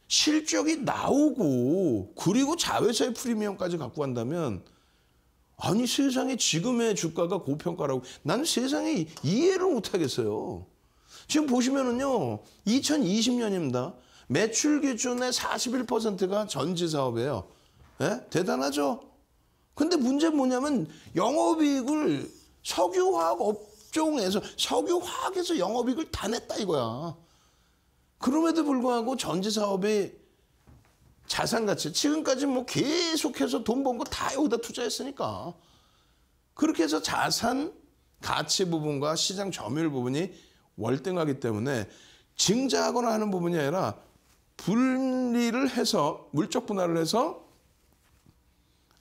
실적이 나오고 그리고 자회사의 프리미엄까지 갖고 간다면 아니 세상에 지금의 주가가 고평가라고 나는 세상에 이해를 못하겠어요. 지금 보시면은요 2020년입니다. 매출 기준의 41%가 전지사업이에요. 예? 대단하죠? 근데 문제는 뭐냐면 영업이익을 석유화학 업종에서 석유화학에서 영업이익을 다 냈다 이거야. 그럼에도 불구하고 전지사업의 자산가치 지금까지 뭐 계속해서 돈 번 거 다 여기다 투자했으니까 그렇게 해서 자산 가치 부분과 시장 점유율 부분이 월등하기 때문에 증자하거나 하는 부분이 아니라 분리를 해서 물적 분할을 해서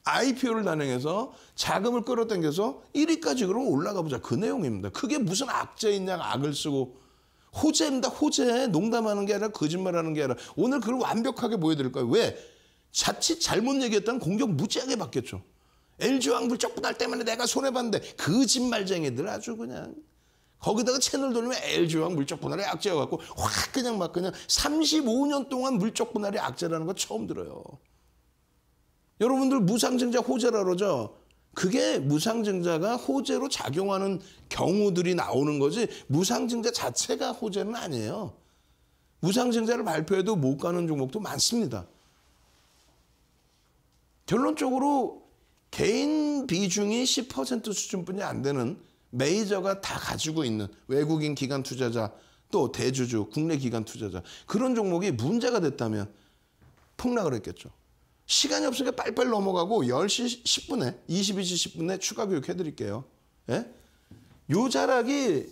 IPO를 단행해서 자금을 끌어당겨서 1위까지 그럼 올라가 보자. 그 내용입니다. 그게 무슨 악재있냐 악을 쓰고 호재입니다. 호재. 농담하는 게 아니라 거짓말하는 게 아니라 오늘 그걸 완벽하게 보여드릴 거예요. 왜? 자칫 잘못 얘기했다는 공격 무지하게 받겠죠. LG화학 물적 분할 때문에 내가 손해봤는데 거짓말쟁이들 아주 그냥 거기다가 채널 돌리면 LG화학 물적 분할이 악재가 갖고 확 그냥 막 그냥 35년 동안 물적 분할이 악재라는 거 처음 들어요. 여러분들 무상증자 호재라 그러죠. 그게 무상증자가 호재로 작용하는 경우들이 나오는 거지 무상증자 자체가 호재는 아니에요. 무상증자를 발표해도 못 가는 종목도 많습니다. 결론적으로 개인 비중이 10% 수준뿐이 안 되는 메이저가 다 가지고 있는 외국인 기관 투자자 또 대주주 국내 기관 투자자 그런 종목이 문제가 됐다면 폭락을 했겠죠. 시간이 없으니까 빨리빨리 넘어가고 10시 10분에 22시 10분에 추가 교육 해드릴게요. 예? 요 자락이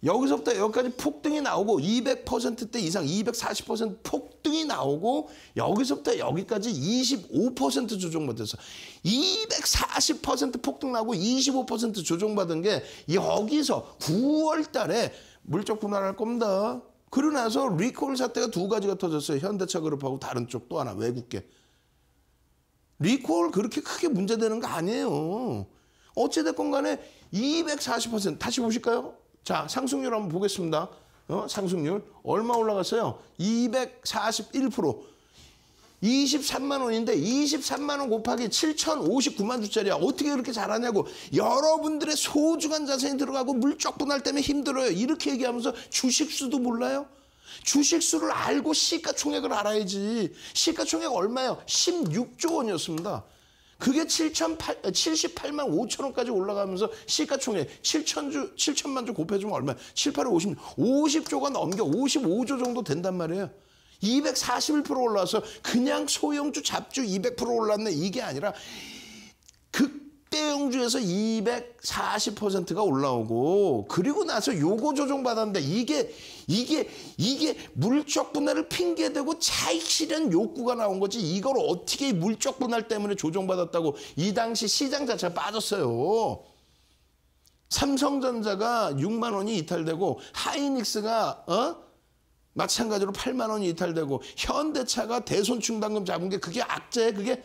여기서부터 여기까지 폭등이 나오고 200%대 이상 240% 폭등이 나오고 여기서부터 여기까지 25% 조정받았어. 240% 폭등 나고 25% 조정받은 게 여기서 9월 달에 물적 분할할 겁니다. 그러고 나서 리콜 사태가 두 가지가 터졌어요. 현대차 그룹하고 다른 쪽 또 하나 외국계. 리콜 그렇게 크게 문제되는 거 아니에요. 어찌됐건 간에 240% 다시 보실까요? 자, 상승률 한번 보겠습니다. 상승률 얼마 올라갔어요? 241%. 23만 원인데 23만 원 곱하기 7,059만 주짜리야. 어떻게 그렇게 잘하냐고. 여러분들의 소중한 자산이 들어가고 물적 분할 때문에 힘들어요. 이렇게 얘기하면서 주식수도 몰라요? 주식수를 알고 시가총액을 알아야지. 시가총액 얼마예요? 16조 원이었습니다. 그게 78만 5천 원까지 올라가면서 시가총액 7천만 주 곱해주면 얼마야? 7, 8, 50, 50조가 넘겨 55조 정도 된단 말이에요. 241% 올라와서 그냥 소형주 잡주 200% 올랐네 이게 아니라 극대형주에서 240%가 올라오고 그리고 나서 요거 조정받았는데 이게 물적 분할을 핑계대고 차익 실현 욕구가 나온 거지 이걸 어떻게 물적 분할 때문에 조정받았다고 이 당시 시장 자체가 빠졌어요. 삼성전자가 6만 원이 이탈되고 하이닉스가 마찬가지로 8만 원이 이탈되고 현대차가 대손 충당금 잡은 게 그게 악재예요. 그게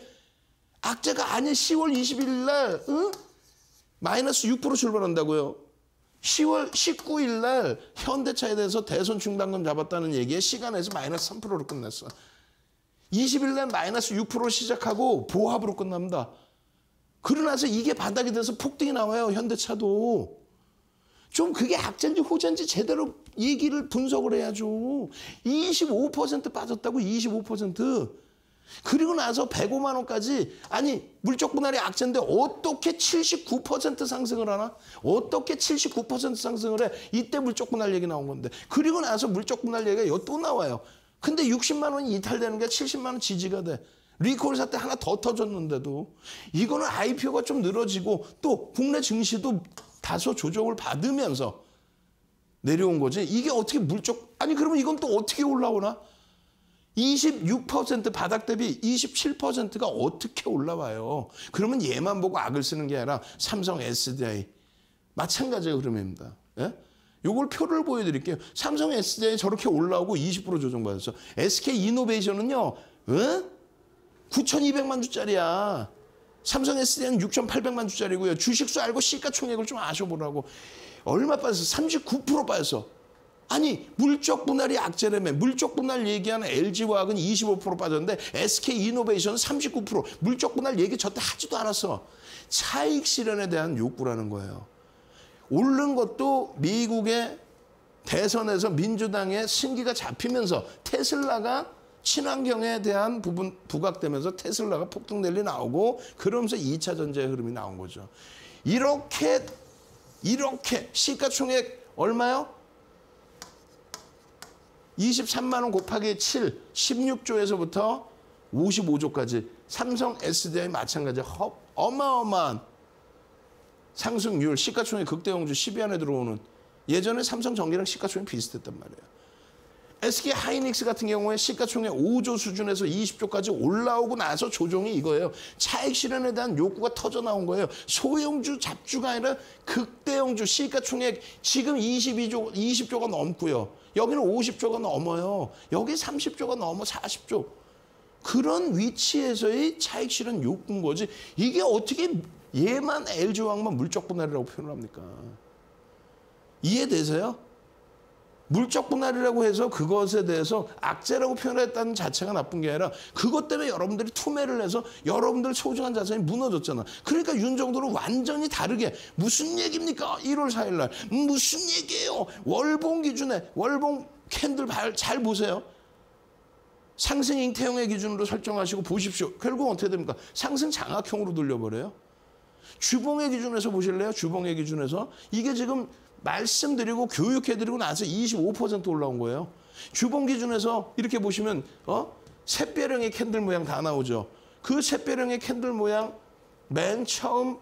악재가 아니에요. 10월 21일 날 마이너스 6% 출발한다고요. 10월 19일 날 현대차에 대해서 대손 충당금 잡았다는 얘기에 시간에서 마이너스 3%로 끝났어. 20일 날 마이너스 6% 시작하고 보합으로 끝납니다. 그러나서 이게 바닥이 돼서 폭등이 나와요. 현대차도. 좀 그게 악재인지 호재인지 제대로 얘기를 분석을 해야죠. 25% 빠졌다고 25%. 그리고 나서 105만 원까지 아니 물적 분할이 악재인데 어떻게 79% 상승을 하나? 어떻게 79% 상승을 해? 이때 물적 분할 얘기 나온 건데. 그리고 나서 물적 분할 얘기가 또 나와요. 근데 60만 원이 이탈되는 게 70만 원 지지가 돼. 리콜 사태 하나 더 터졌는데도 이거는 IPO가 좀 늘어지고 또 국내 증시도 다소 조정을 받으면서 내려온 거지. 이게 어떻게 물적 아니 그러면 이건 또 어떻게 올라오나? 26% 바닥 대비 27%가 어떻게 올라와요? 그러면 얘만 보고 악을 쓰는 게 아니라 삼성 SDI 마찬가지의 흐름입니다. 예? 요걸 표를 보여드릴게요. 삼성 SDI 저렇게 올라오고 20% 조정받았어. SK 이노베이션은요. 9,200만 주짜리야. 삼성 SDI는 6,800만 주짜리고요. 주식수 알고 시가총액을 좀 아셔보라고. 얼마 빠졌어? 39% 빠졌어. 아니 물적 분할이 악재라며. 물적 분할 얘기하는 LG화학은 25% 빠졌는데 SK이노베이션은 39%. 물적 분할 얘기 저때 하지도 않았어. 차익 실현에 대한 욕구라는 거예요. 오른 것도 미국의 대선에서 민주당의 승기가 잡히면서 테슬라가 친환경에 대한 부분 부각되면서 테슬라가 폭등 랠리 나오고 그러면서 2차 전지의 흐름이 나온 거죠. 이렇게 시가총액 얼마요? 23만 원 곱하기 7, 16조에서부터 55조까지 삼성 SDI 마찬가지 어마어마한 상승률, 시가총액 극대형주 10위 안에 들어오는 예전에 삼성전기랑 시가총액 비슷했단 말이에요. SK 하이닉스 같은 경우에 시가총액 5조 수준에서 20조까지 올라오고 나서 조정이 이거예요. 차익 실현에 대한 욕구가 터져 나온 거예요. 소형주, 잡주가 아니라 극대형주 시가총액 지금 20조가 넘고요. 여기는 50조가 넘어요. 여기 30조가 넘어 40조. 그런 위치에서의 차익 실현 욕구인 거지. 이게 어떻게 얘만 LG화학만 물적 분할이라고 표현을 합니까? 이해되세요? 물적 분할이라고 해서 그것에 대해서 악재라고 표현했다는 자체가 나쁜 게 아니라 그것 때문에 여러분들이 투매를 해서 여러분들 소중한 자산이 무너졌잖아. 그러니까 윤정도는 완전히 다르게 무슨 얘기입니까? 1월 4일 날 무슨 얘기예요? 월봉 기준에 월봉 캔들 잘 보세요. 상승 잉태형의 기준으로 설정하시고 보십시오. 결국 어떻게 됩니까? 상승 장악형으로 돌려버려요. 주봉의 기준에서 보실래요? 주봉의 기준에서 이게 지금 말씀드리고 교육해드리고 나서 25% 올라온 거예요. 주봉 기준에서 이렇게 보시면 샛별형의 캔들 모양 다 나오죠. 그 샛별형의 캔들 모양 맨 처음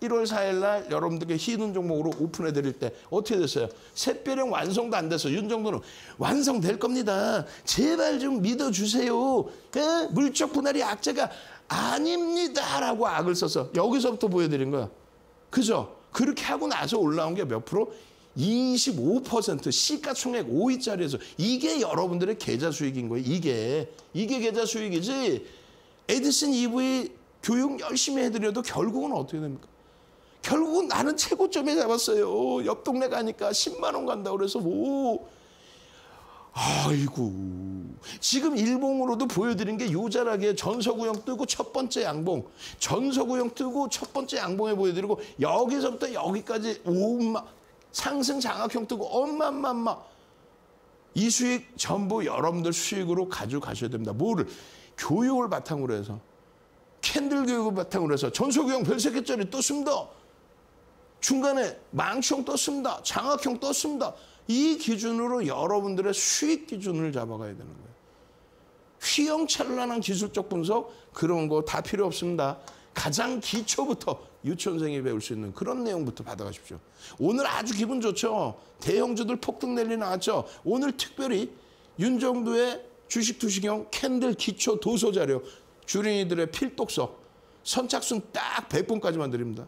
1월 4일 날 여러분들께 흰운 종목으로 오픈해드릴 때 어떻게 됐어요? 샛별형 완성도 안 됐어. 윤정도는 완성될 겁니다. 제발 좀 믿어주세요. 에? 물적 분할이 악재가 아닙니다. 라고 악을 써서 여기서부터 보여드린 거야. 그죠? 그렇게 하고 나서 올라온 게 몇 프로? 25% 시가총액 5위짜리에서 이게 여러분들의 계좌 수익인 거예요. 이게 계좌 수익이지. 에디슨 EV 교육 열심히 해드려도 결국은 어떻게 됩니까? 결국은 나는 최고점에 잡았어요. 옆 동네 가니까 10만 원 간다고 그래서 뭐 아이고 지금 일봉으로도 보여드린 게 요자락에 전서구형 뜨고 첫 번째 양봉 전서구형 뜨고 첫 번째 양봉에 보여드리고 여기서부터 여기까지 오마 상승 장악형 뜨고 엄마맘마 이 수익 전부 여러분들 수익으로 가져가셔야 됩니다. 뭐를? 교육을 바탕으로 해서 캔들 교육을 바탕으로 해서 전소교형 별세개짜리 떴습니다. 중간에 망치형 떴습니다. 장학형 떴습니다. 이 기준으로 여러분들의 수익 기준을 잡아가야 되는 거예요. 휘황찬란한 기술적 분석 그런 거 다 필요 없습니다. 가장 기초부터 유치원생이 배울 수 있는 그런 내용부터 받아가십시오. 오늘 아주 기분 좋죠. 대형주들 폭등 랠리 나왔죠. 오늘 특별히 윤정두의 주식투시경 캔들 기초 도서 자료 주린이들의 필독서 선착순 딱 100분까지만 드립니다.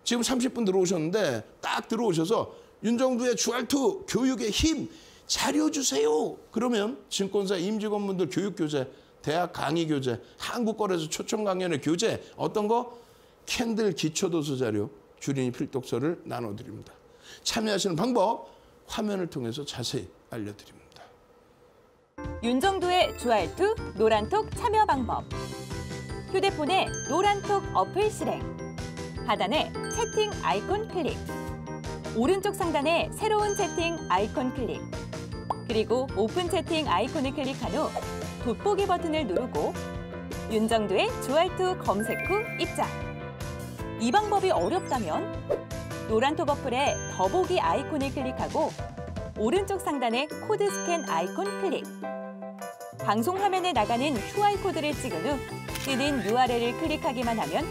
지금 30분 들어오셨는데 딱 들어오셔서 윤정두의 주알투 교육의 힘 자료 주세요. 그러면 증권사 임직원분들 교육교재, 대학 강의교재, 한국거래소 초청 강연의 교재 어떤 거? 캔들 기초도서 자료 주린이 필독서를 나눠드립니다. 참여하시는 방법 화면을 통해서 자세히 알려드립니다. 윤정두의 주알투 노란톡 참여 방법. 휴대폰에 노란톡 어플 실행. 하단에 채팅 아이콘 클릭. 오른쪽 상단에 새로운 채팅 아이콘 클릭. 그리고 오픈 채팅 아이콘을 클릭한 후 돋보기 버튼을 누르고 윤정두의 주알투 검색 후 입장. 이 방법이 어렵다면 노란톡 어플에 더보기 아이콘을 클릭하고 오른쪽 상단에 코드 스캔 아이콘 클릭. 방송 화면에 나가는 QR코드를 찍은 후 뜨는 URL을 클릭하기만 하면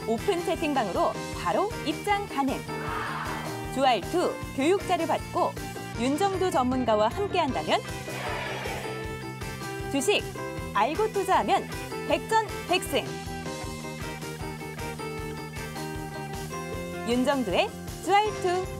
오픈 채팅방으로 바로 입장 가능. 주알투 교육자를 받고 윤정두 전문가와 함께한다면 주식 알고 투자하면 백전백승. 윤정두의 주알투.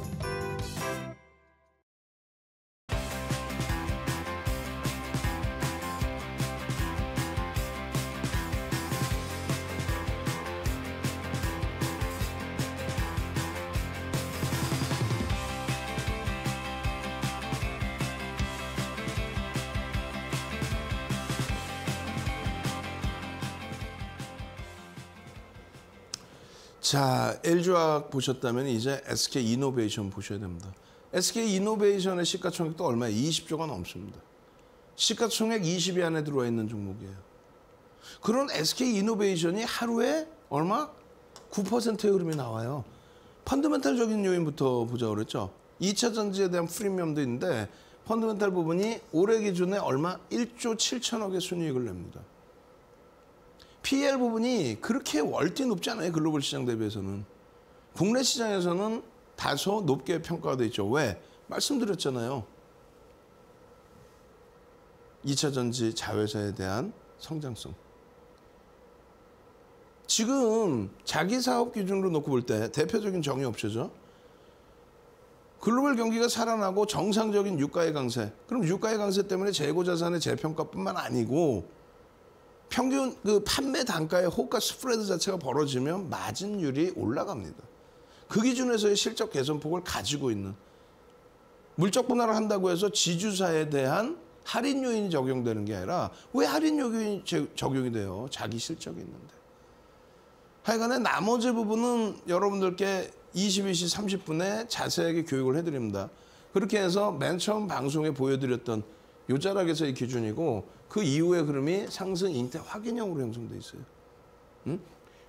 자, LG화학 보셨다면 이제 SK이노베이션 보셔야 됩니다. SK이노베이션의 시가총액도 얼마예요? 20조가 넘습니다. 시가총액 20위 안에 들어와 있는 종목이에요. 그런 SK이노베이션이 하루에 얼마? 9%의 흐름이 나와요. 펀더멘탈적인 요인부터 보자고 그랬죠. 2차 전지에 대한 프리미엄도 있는데 펀더멘탈 부분이 올해 기준에 얼마? 1조 7천억의 순이익을 냅니다. PER 부분이 그렇게 월등히 높지 않아요. 글로벌 시장 대비해서는. 국내 시장에서는 다소 높게 평가가 돼 있죠. 왜? 말씀드렸잖아요. 2차 전지 자회사에 대한 성장성. 지금 자기 사업 기준으로 놓고 볼 때 대표적인 정유업체죠. 글로벌 경기가 살아나고 정상적인 유가의 강세. 그럼 유가의 강세 때문에 재고 자산의 재평가뿐만 아니고 평균 그 판매 단가의 호가 스프레드 자체가 벌어지면 마진율이 올라갑니다. 그 기준에서의 실적 개선폭을 가지고 있는 물적 분할을 한다고 해서 지주사에 대한 할인 요인이 적용되는 게 아니라 왜 할인 요인이 적용이 돼요? 자기 실적이 있는데. 하여간에 나머지 부분은 여러분들께 22시 30분에 자세하게 교육을 해드립니다. 그렇게 해서 맨 처음 방송에 보여드렸던 요자락에서의 기준이고 그 이후의 흐름이 상승 인태 확인형으로 형성돼 있어요.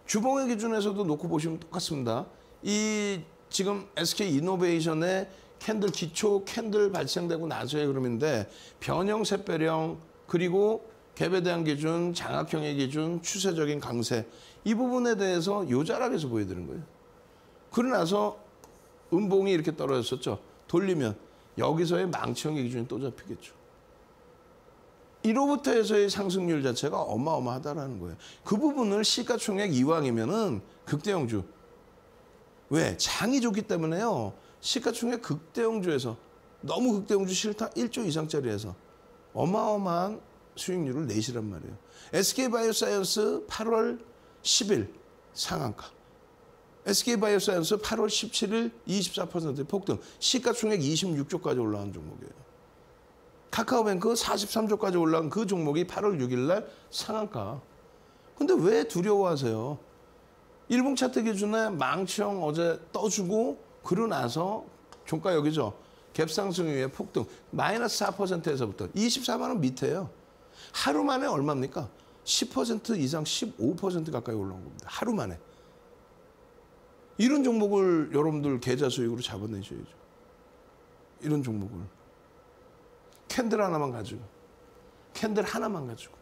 주봉의 기준에서도 놓고 보시면 똑같습니다. 이 지금 SK이노베이션의 캔들 기초 캔들 발생되고 나서의 흐름인데 변형, 샛별형 그리고 갭에 대한 기준, 장악형의 기준, 추세적인 강세 이 부분에 대해서 요자락에서 보여드린 거예요. 그러고 나서 음봉이 이렇게 떨어졌었죠. 돌리면 여기서의 망치형의 기준이 또 잡히겠죠. 1호부터 해서의 상승률 자체가 어마어마하다라는 거예요. 그 부분을 시가총액 이왕이면은 극대형주. 왜? 장이 좋기 때문에요. 시가총액 극대형주에서 너무 극대형주 싫다 1조 이상짜리에서 어마어마한 수익률을 내시란 말이에요. SK바이오사이언스 8월 10일 상한가. SK바이오사이언스 8월 17일 24%의 폭등. 시가총액 26조까지 올라간 종목이에요. 카카오뱅크 43조까지 올라간 그 종목이 8월 6일 날 상한가. 근데 왜 두려워하세요? 일봉 차트 기준에 망치형 어제 떠주고 그러고 나서 종가 여기죠. 갭상승 이후에 폭등. 마이너스 4%에서부터 24만 원 밑에요. 하루 만에 얼마입니까? 10% 이상 15% 가까이 올라온 겁니다. 하루 만에. 이런 종목을 여러분들 계좌 수익으로 잡아내셔야죠. 이런 종목을. 캔들 하나만 가지고. 캔들 하나만 가지고.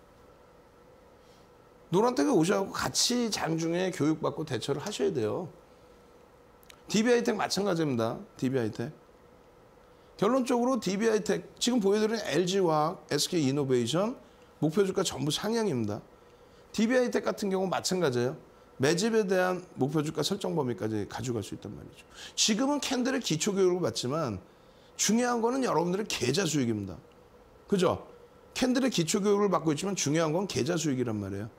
노란택에 오셔서 같이 장중에 교육받고 대처를 하셔야 돼요. DB하이텍 마찬가지입니다. DB하이텍. 결론적으로 DB하이텍 지금 보여드린 LG화학, SK이노베이션 목표 주가 전부 상향입니다. DB하이텍 같은 경우 마찬가지예요. 매집에 대한 목표 주가 설정 범위까지 가져갈 수 있단 말이죠. 지금은 캔들의 기초 교육을 받지만 중요한 거는 여러분들의 계좌 수익입니다. 그죠? 캔들의 기초 교육을 받고 있지만 중요한 건 계좌 수익이란 말이에요.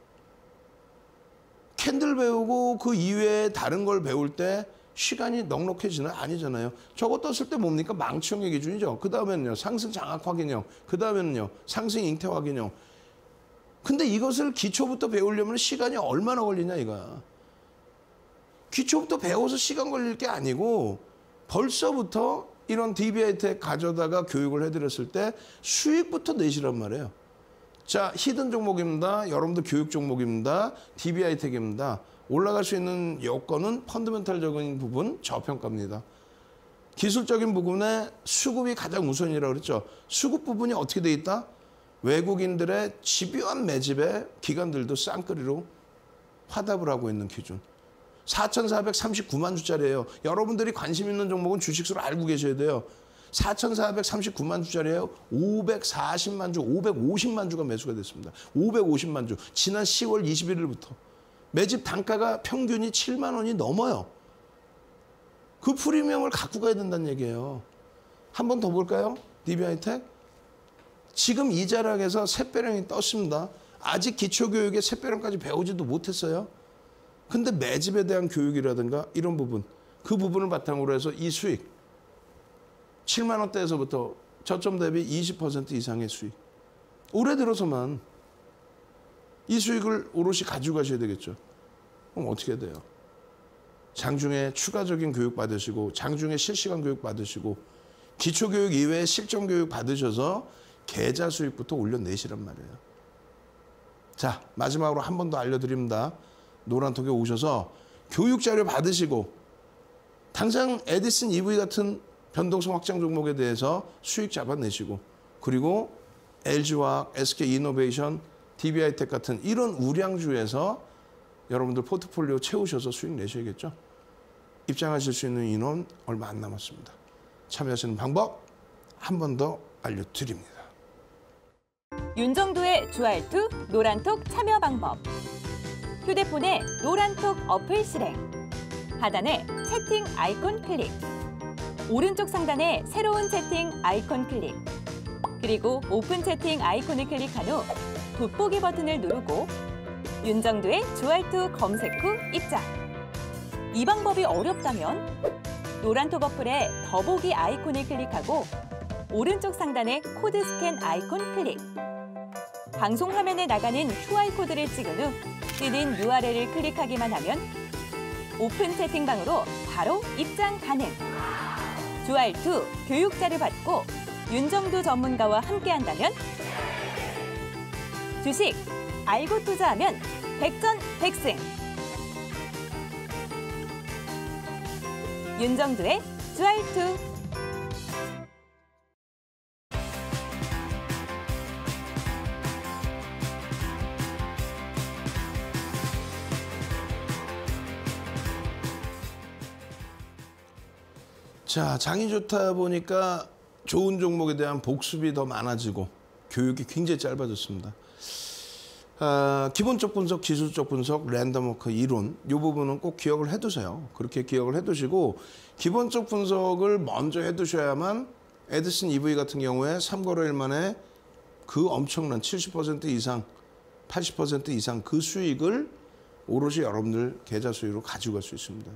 캔들 배우고 그 이외에 다른 걸 배울 때 시간이 넉넉해지는 아니잖아요. 저거 떴을 때 뭡니까? 망치형의 기준이죠. 그 다음에는요. 상승 장악 확인형. 그 다음에는요. 상승 잉태 확인형. 근데 이것을 기초부터 배우려면 시간이 얼마나 걸리냐 이거야. 기초부터 배워서 시간 걸릴 게 아니고 벌써부터 이런 DB하이텍 가져다가 교육을 해드렸을 때 수익부터 내시란 말이에요. 자, 히든 종목입니다. 여러분들 교육 종목입니다. DB하이텍입니다. 올라갈 수 있는 요건은 펀더멘탈적인 부분 저평가입니다. 기술적인 부분에 수급이 가장 우선이라고 그랬죠. 수급 부분이 어떻게 돼 있다? 외국인들의 집요한 매집에 기관들도 쌍끌이로 화답을 하고 있는 기준. 4,439만 주짜리예요. 여러분들이 관심 있는 종목은 주식수를 알고 계셔야 돼요. 4,439만 주짜리예요. 540만 주, 550만 주가 매수가 됐습니다. 550만 주. 지난 10월 21일부터. 매집 단가가 평균이 7만 원이 넘어요. 그 프리미엄을 갖고 가야 된다는 얘기예요. 한 번 더 볼까요? DB하이텍. 지금 이 자락에서 샛배령이 떴습니다. 아직 기초교육에 샛배령까지 배우지도 못했어요. 근데 매집에 대한 교육이라든가 이런 부분, 그 부분을 바탕으로 해서 이 수익, 7만 원대에서부터 저점 대비 20% 이상의 수익. 올해 들어서만 이 수익을 오롯이 가지고 가셔야 되겠죠. 그럼 어떻게 해야 돼요? 장중에 추가적인 교육 받으시고 장중에 실시간 교육 받으시고 기초교육 이외에 실전교육 받으셔서 계좌 수익부터 올려내시란 말이에요. 자, 마지막으로 한 번 더 알려드립니다. 노란톡에 오셔서 교육자료 받으시고 당장 에디슨 EV 같은 변동성 확장 종목에 대해서 수익 잡아내시고 그리고 LG화학, SK이노베이션, DB하이텍 같은 이런 우량주에서 여러분들 포트폴리오 채우셔서 수익 내셔야겠죠. 입장하실 수 있는 인원 얼마 안 남았습니다. 참여하시는 방법 한 번 더 알려드립니다. 윤정도의 주알투 노란톡 참여 방법. 휴대폰에 노란톡 어플 실행. 하단에 채팅 아이콘 클릭. 오른쪽 상단에 새로운 채팅 아이콘 클릭. 그리고 오픈 채팅 아이콘을 클릭한 후 돋보기 버튼을 누르고 윤정도의 주알투 검색 후 입장. 이 방법이 어렵다면 노란톡 어플에 더보기 아이콘을 클릭하고 오른쪽 상단에 코드 스캔 아이콘 클릭. 방송 화면에 나가는 QR코드를 찍은 후 뜨는 URL을 클릭하기만 하면 오픈 채팅방으로 바로 입장 가능. 주알투 교육자를 받고 윤정도 전문가와 함께한다면 주식 알고 투자하면 백전백승. 윤정도의 주알투. 자, 장이 좋다 보니까 좋은 종목에 대한 복습이 더 많아지고 교육이 굉장히 짧아졌습니다. 기본적 분석, 기술적 분석, 랜덤워크 이론 이 부분은 꼭 기억을 해두세요. 그렇게 기억을 해두시고 기본적 분석을 먼저 해두셔야만 에디슨 EV 같은 경우에 3거래일 만에 그 엄청난 70% 이상, 80% 이상 그 수익을 오롯이 여러분들 계좌 수익으로 가지고 갈 수 있습니다.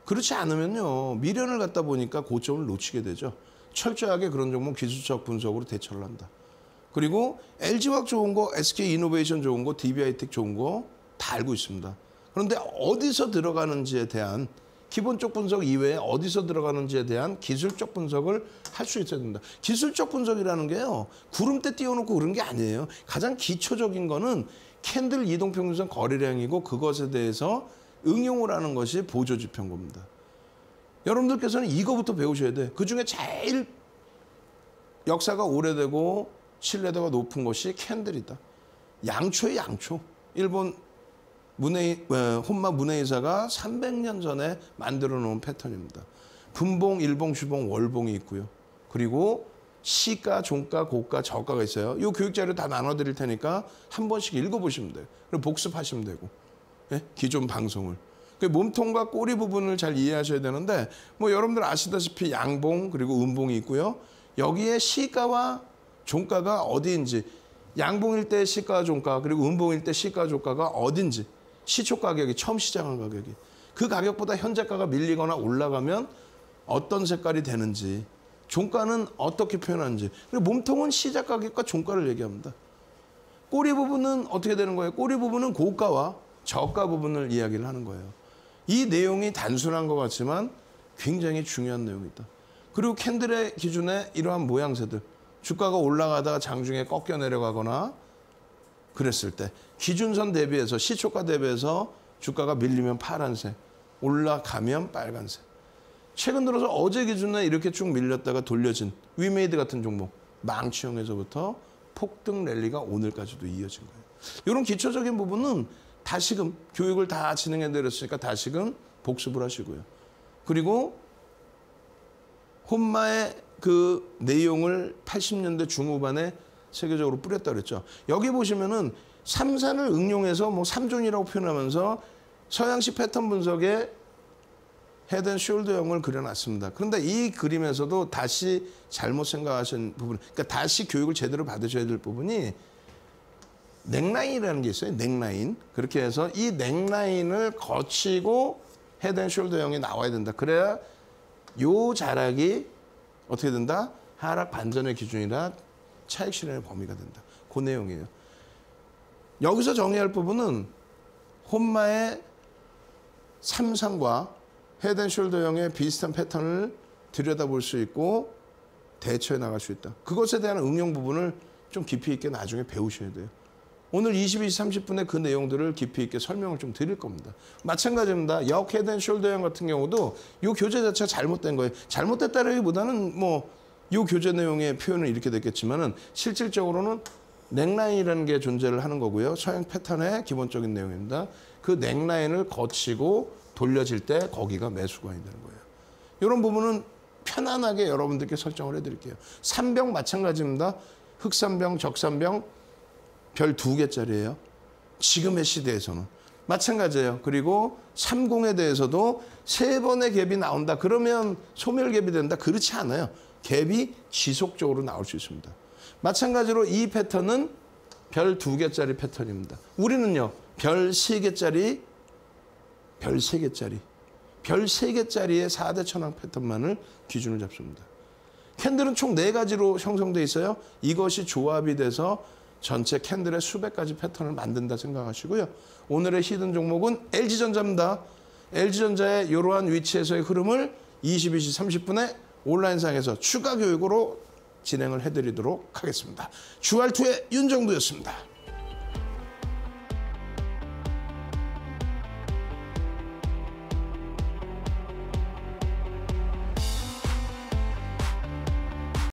그렇지 않으면요, 미련을 갖다 보니까 고점을 놓치게 되죠. 철저하게 그런 종목 기술적 분석으로 대처를 한다. 그리고 LG화학 좋은 거, SK이노베이션 좋은 거, DB하이텍 좋은 거 다 알고 있습니다. 그런데 어디서 들어가는지에 대한 기본적 분석 이외에 어디서 들어가는지에 대한 기술적 분석을 할 수 있어야 된다. 기술적 분석이라는 게요. 구름대 띄워놓고 그런 게 아니에요. 가장 기초적인 거는 캔들 이동평균선 거래량이고 그것에 대해서 응용을 하는 것이 보조지표인 겁니다. 여러분들께서는 이거부터 배우셔야 돼. 그중에 제일 역사가 오래되고 신뢰도가 높은 것이 캔들이다. 양초의 양초. 일본 혼마 문해이사가 300년 전에 만들어 놓은 패턴입니다. 분봉, 일봉, 주봉, 월봉이 있고요. 그리고 시가, 종가, 고가, 저가가 있어요. 이 교육자료 다 나눠드릴 테니까 한 번씩 읽어보시면 돼요. 그리고 복습하시면 되고. 예? 기존 방송을. 몸통과 꼬리 부분을 잘 이해하셔야 되는데 뭐 여러분들 아시다시피 양봉 그리고 음봉이 있고요. 여기에 시가와 종가가 어디인지 양봉일 때 시가, 종가 그리고 음봉일 때 시가, 종가가 어딘지 시초 가격이 처음 시작한 가격이 그 가격보다 현재가가 밀리거나 올라가면 어떤 색깔이 되는지 종가는 어떻게 표현하는지 그리고 몸통은 시작 가격과 종가를 얘기합니다. 꼬리 부분은 어떻게 되는 거예요? 꼬리 부분은 고가와 저가 부분을 이야기를 하는 거예요. 이 내용이 단순한 것 같지만 굉장히 중요한 내용이다. 그리고 캔들의 기준에 이러한 모양새들 주가가 올라가다가 장중에 꺾여 내려가거나 그랬을 때 기준선 대비해서 시초가 대비해서 주가가 밀리면 파란색 올라가면 빨간색 최근 들어서 어제 기준에 이렇게 쭉 밀렸다가 돌려진 위메이드 같은 종목 망치형에서부터 폭등 랠리가 오늘까지도 이어진 거예요. 이런 기초적인 부분은 다시금 교육을 다 진행해 드렸으니까 다시금 복습을 하시고요. 그리고 혼마의 그 내용을 80년대 중후반에 세계적으로 뿌렸다 그랬죠. 여기 보시면은 삼산을 응용해서 뭐 3존이라고 표현하면서 서양식 패턴 분석에 헤드앤숄더형을 그려놨습니다. 그런데 이 그림에서도 다시 잘못 생각하신 부분, 그러니까 다시 교육을 제대로 받으셔야 될 부분이 넥라인이라는 게 있어요. 넥라인. 그렇게 해서 이 넥라인을 거치고 헤드앤숄더형이 나와야 된다. 그래야 요 자락이 어떻게 된다? 하락 반전의 기준이라 차익 실현의 범위가 된다. 그 내용이에요. 여기서 정의할 부분은 혼마의 삼상과 헤드앤숄더형의 비슷한 패턴을 들여다볼 수 있고 대처해 나갈 수 있다. 그것에 대한 응용 부분을 좀 깊이 있게 나중에 배우셔야 돼요. 오늘 22시 30분에 그 내용들을 깊이 있게 설명을 좀 드릴 겁니다. 마찬가지입니다. 역 헤드앤숄더형 같은 경우도 이 교재 자체가 잘못된 거예요. 잘못됐다라기보다는 뭐 이 교재 내용의 표현은 이렇게 됐겠지만은 실질적으로는 넥라인이라는 게 존재를 하는 거고요. 서양 패턴의 기본적인 내용입니다. 그 넥라인을 거치고 돌려질 때 거기가 매수관이 되는 거예요. 이런 부분은 편안하게 여러분들께 설정을 해드릴게요. 삼병 마찬가지입니다. 흑삼병, 적삼병 별 2개짜리예요. 지금의 시대에서는. 마찬가지예요. 그리고 30에 대해서도 3번의 갭이 나온다. 그러면 소멸갭이 된다. 그렇지 않아요. 갭이 지속적으로 나올 수 있습니다. 마찬가지로 이 패턴은 별 2개짜리 패턴입니다. 우리는요. 별 3개짜리, 별 3개짜리, 별 3개짜리의 4대 천왕 패턴만을 기준을 잡습니다. 캔들은 총 4가지로 형성돼 있어요. 이것이 조합이 돼서 전체 캔들의 수백 가지 패턴을 만든다 생각하시고요. 오늘의 히든 종목은 LG전자입니다. LG전자의 이러한 위치에서의 흐름을 22시 30분에 온라인상에서 추가 교육으로 진행을 해드리도록 하겠습니다. 주알투의 윤정두였습니다.